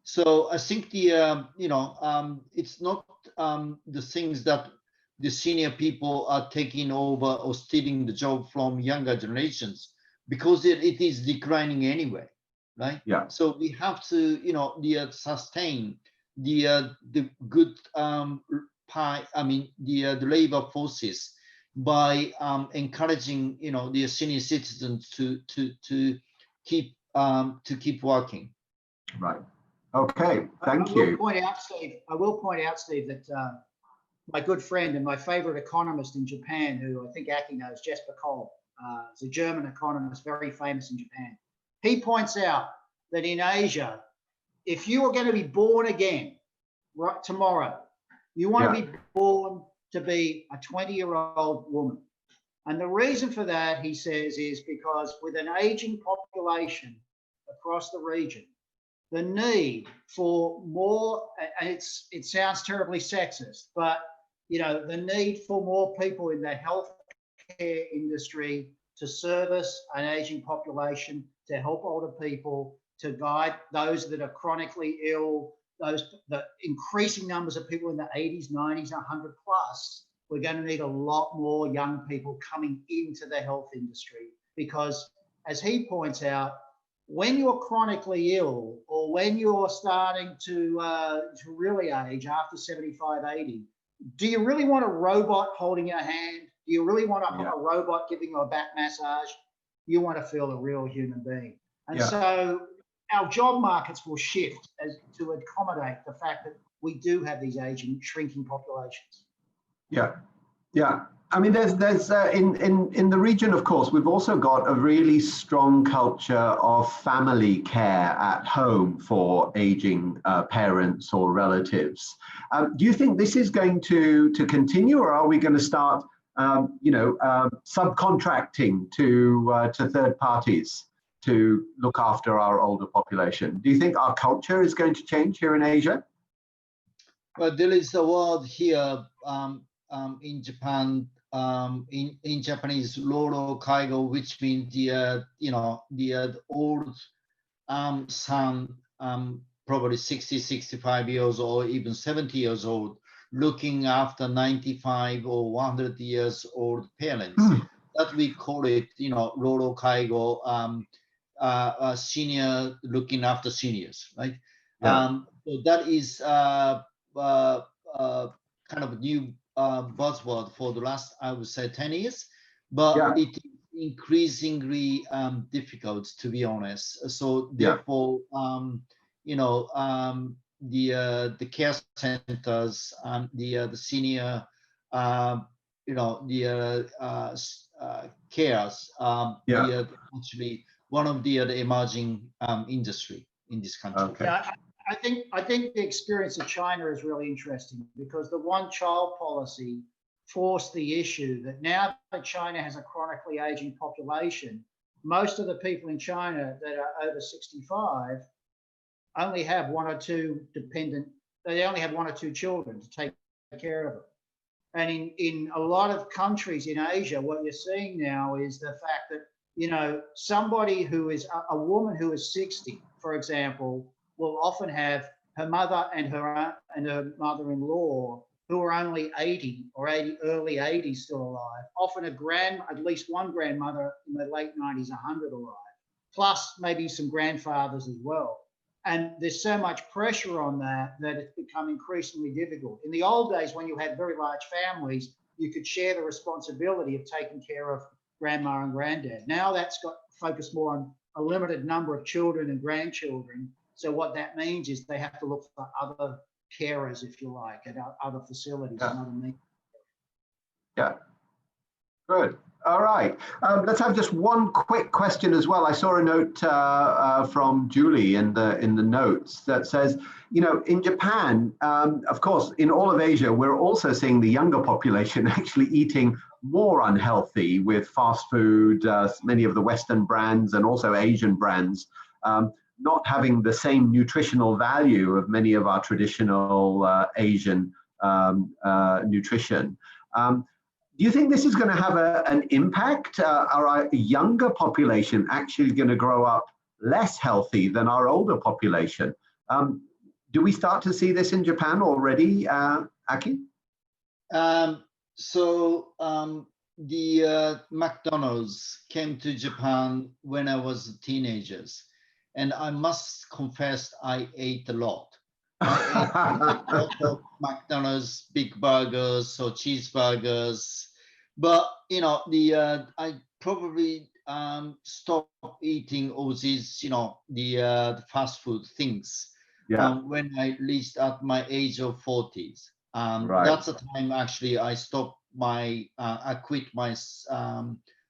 So I think the you know, it's not the things that the senior people are taking over or stealing the job from younger generations, because it is declining anyway. Right. Yeah. So we have to, you know, sustain the good the labor forces by encouraging, you know, the senior citizens to keep working. Right. Okay. Thank you. I will point out, Steve, that my good friend and my favorite economist in Japan, who I think Aki knows, Jesper Kohl, is a German economist, very famous in Japan. He points out that in Asia, if you are going to be born again right tomorrow, you want to be born to be a 20-year-old woman. And the reason for that, he says, is because with an aging population across the region, the need for more, and it sounds terribly sexist, but you know, the need for more people in the healthcare industry to service an aging population, to help older people, to guide those that are chronically ill, the increasing numbers of people in the 80s, 90s, 100 plus. We're going to need a lot more young people coming into the health industry, because as he points out, when you're chronically ill, or when you're starting to really age after 75, 80, do you really want a robot holding your hand? Do you really want a robot giving you a back massage? You want to feel a real human being. And so our job markets will shift to accommodate the fact that we do have these aging, shrinking populations. Yeah, yeah. I mean, there's in the region, of course, we've also got a really strong culture of family care at home for aging parents or relatives. Do you think this is going to continue, or are we going to start, subcontracting to third parties to look after our older population? Do you think our culture is going to change here in Asia? Well, there is a word here in Japan, in Japanese, roro kaigo, which means the old son, probably 60, 65 years old, even 70 years old, looking after 95 or 100 years old parents. that we call it, roro kaigo, senior looking after seniors, right? Yeah. So that is kind of a new buzzword for the last, I would say, 10 years, but Yeah. it is increasingly difficult, to be honest. So therefore, the care centers, the senior, cares, actually one of the emerging industry in this country. Okay. Yeah, I think the experience of China is really interesting because the one-child policy forced the issue that now that China has a chronically aging population, most of the people in China that are over 65 only have one or two they only have one or two children to take care of them. And in a lot of countries in Asia, what you're seeing now is the fact that, somebody who is a woman who is 60, for example, will often have her mother and her mother-in-law who are only 80 or early 80s still alive, often at least one grandmother in the late 90s, 100 alive, plus maybe some grandfathers as well. And there's so much pressure on that it's become increasingly difficult. In the old days, when you had very large families, you could share the responsibility of taking care of grandma and granddad. Now that's got focused more on a limited number of children and grandchildren. So what that means is they have to look for other carers, if you like, at other facilities and other means. Yeah, good. All right. Let's have just one quick question as well. I saw a note from Julie in the notes that says, in Japan, of course, in all of Asia, we're also seeing the younger population actually eating more unhealthy with fast food, many of the Western brands and also Asian brands, not having the same nutritional value of many of our traditional Asian nutrition. Do you think this is going to have an impact? Are our younger population actually going to grow up less healthy than our older population? Do we start to see this in Japan already, Aki? The McDonald's came to Japan when I was teenagers, and I must confess I ate a lot. I ate a lot of McDonald's big burgers or cheeseburgers, but I probably stopped eating all these the fast food things when I reached at my age of 40s. That's the time actually I stopped I quit my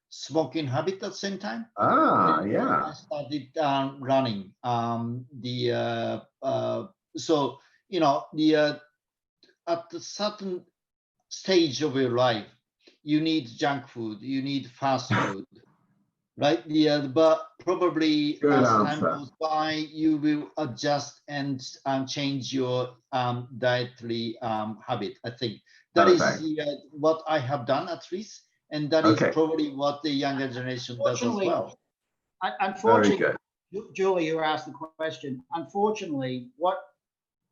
smoking habit at the same time. I started running. So at a certain stage of your life, you need junk food, you need fast food, right? But probably as time goes by, you will adjust and change your dietary habit. I think that is what I have done at least, and that is probably what the younger generation does as well. Unfortunately, Julie, who asked the question, unfortunately, what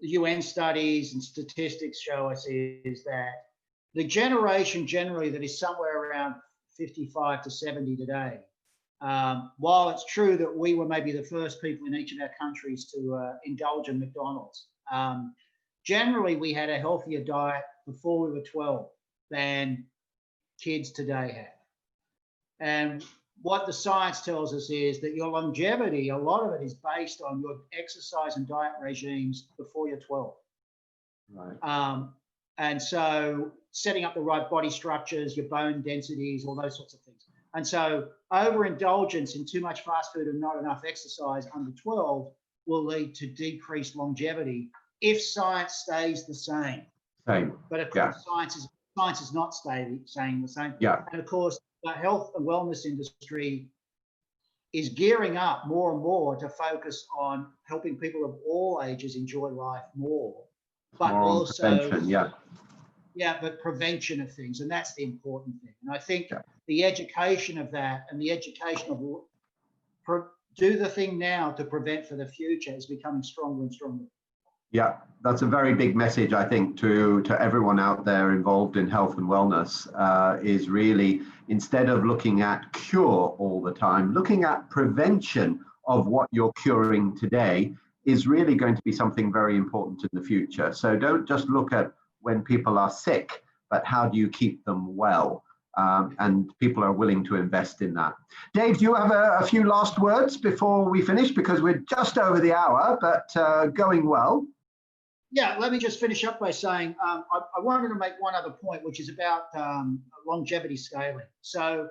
the UN studies and statistics show us is that the generation generally that is somewhere around 55 to 70 today, while it's true that we were maybe the first people in each of our countries to indulge in McDonald's, generally we had a healthier diet before we were 12 than kids today have. And what the science tells us is that your longevity, a lot of it is based on your exercise and diet regimes before you're 12. Right. And so setting up the right body structures, your bone densities, all those sorts of things. And so overindulgence in too much fast food and not enough exercise under 12 will lead to decreased longevity if science stays the same. But of course, science is not staying the same. And of course, the health and wellness industry is gearing up more and more to focus on helping people of all ages enjoy life more, but more also prevention, but prevention of things, and that's the important thing. And I think the education of that and the education of do the thing now to prevent for the future is becoming stronger and stronger. Yeah, that's a very big message, I think, to everyone out there involved in health and wellness, is really, instead of looking at cure all the time, looking at prevention of what you're curing today is really going to be something very important in the future. So don't just look at when people are sick, but how do you keep them well? And people are willing to invest in that. Dave, do you have a few last words before we finish? Because we're just over the hour, but going well. Yeah, let me just finish up by saying I wanted to make one other point, which is about longevity scaling. So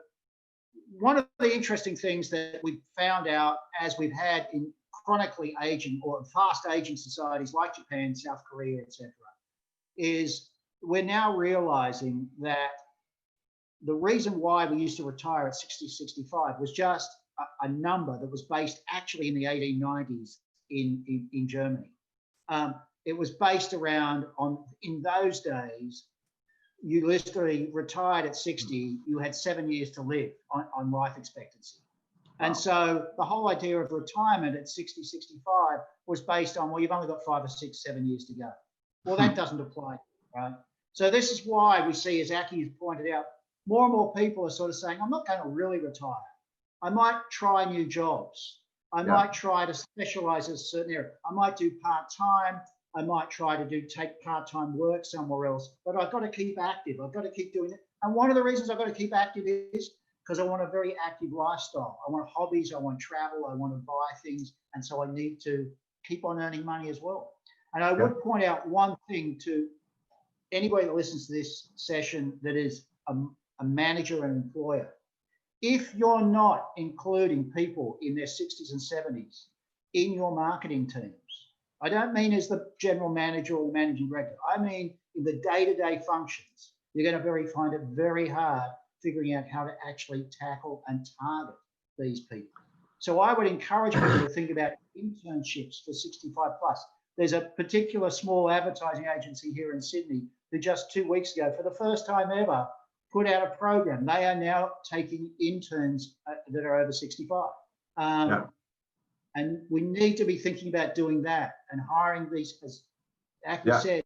one of the interesting things that we've found out as we've had in chronically aging or fast aging societies like Japan, South Korea, etc., is we're now realizing that the reason why we used to retire at 60, 65 was just a number that was based actually in the 1890s in Germany. It was based around in those days, you literally retired at 60, you had 7 years to live on life expectancy. And so the whole idea of retirement at 60, 65 was based on, well, you've only got 5 or 6, 7 years to go. Well, that doesn't apply, right? So this is why we see, as Aki has pointed out, more and more people are sort of saying, I'm not going to really retire. I might try new jobs. I might try to specialize in a certain area. I might do part-time. I might try to take part-time work somewhere else, but I've got to keep active. I've got to keep doing it. And one of the reasons I've got to keep active is because I want a very active lifestyle. I want hobbies. I want travel. I want to buy things. And so I need to keep on earning money as well. And I would point out one thing to anybody that listens to this session that is a manager and employer. If you're not including people in their 60s and 70s in your marketing teams, I don't mean as the general manager or the managing director, I mean in the day-to-day functions, you're going to find it very hard figuring out how to actually tackle and target these people. So I would encourage people to think about internships for 65 plus. There's a particular small advertising agency here in Sydney who just 2 weeks ago, for the first time ever, put out a program. They are now taking interns that are over 65. And we need to be thinking about doing that and hiring these, as Aki said,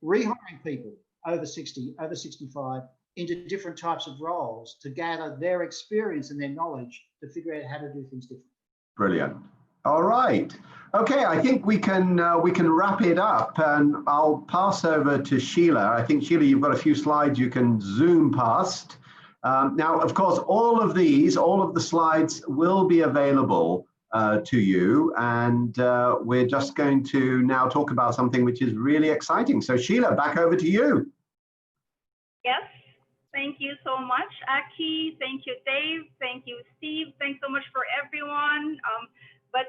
rehiring people over 60, over 65 into different types of roles to gather their experience and their knowledge to figure out how to do things differently. Brilliant. All right. Okay, I think we can wrap it up, and I'll pass over to Sheila. I think, Sheila, you've got a few slides you can zoom past. Now, of course, all of the slides will be available to you, and we're just going to now talk about something which is really exciting. So Sheila, back over to you. Yes, thank you so much, Aki. Thank you, Dave. Thank you, Steve. Thanks so much for everyone. But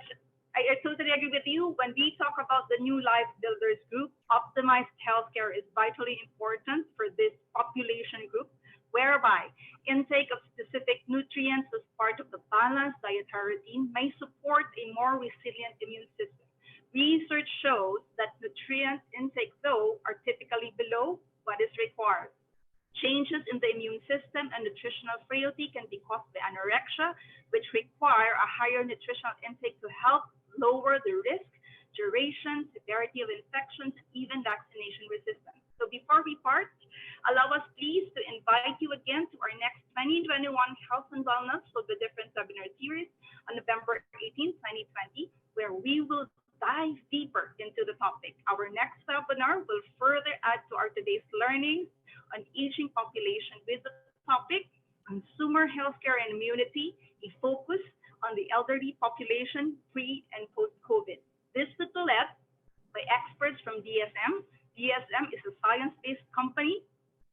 I totally agree with you. When we talk about the New Life Builders group, optimized healthcare is vitally important for this population group, whereby intake of specific nutrients as part of the balanced dietary routine may support a more resilient immune system. Research shows that nutrient intake, though, are typically below what is required. Changes in the immune system and nutritional frailty can be caused by anorexia, which require a higher nutritional intake to help lower the risk, duration, severity of infections, even vaccination resistance. So before we part, allow us please to invite you again to our next 2021 Health and Wellness for the Different webinar series on November 18, 2020, where we will dive deeper into the topic. Our next webinar will further add to our today's learnings on aging population with the topic Consumer Healthcare and Immunity, a focus on the elderly population pre and post-COVID. This will be led by experts from DSM. DSM is a science-based company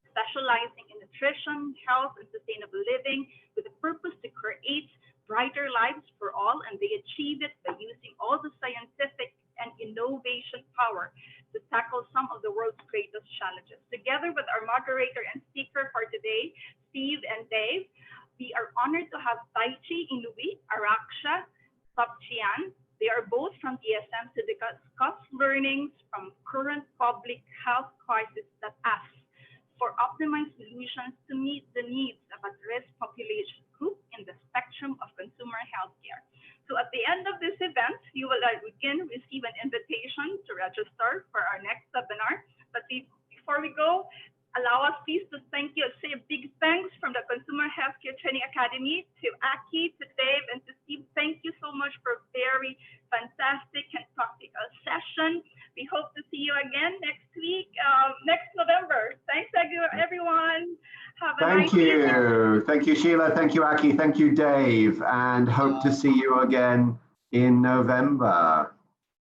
specializing in nutrition, health, and sustainable living with a purpose to create brighter lives for all, and they achieve it by using all the scientific and innovation power to tackle some of the world's greatest challenges. Together with our moderator and speaker for today, Steve and Dave, we are honored to have Taichi Inui, Araksha Tapchian. They are both from DSM to discuss learnings from current public health crisis that ask for optimized solutions to meet the needs of at-risk population group in the spectrum of consumer healthcare. So at the end of this event, you will again receive an invitation to register Training Academy, to Aki, to Dave, and to Steve. Thank you so much for a very fantastic and practical session. We hope to see you again next week, next November. Thanks, everyone. Have a nice evening. Thank you, Sheila. Thank you, Aki. Thank you, Dave. And hope to see you again in November.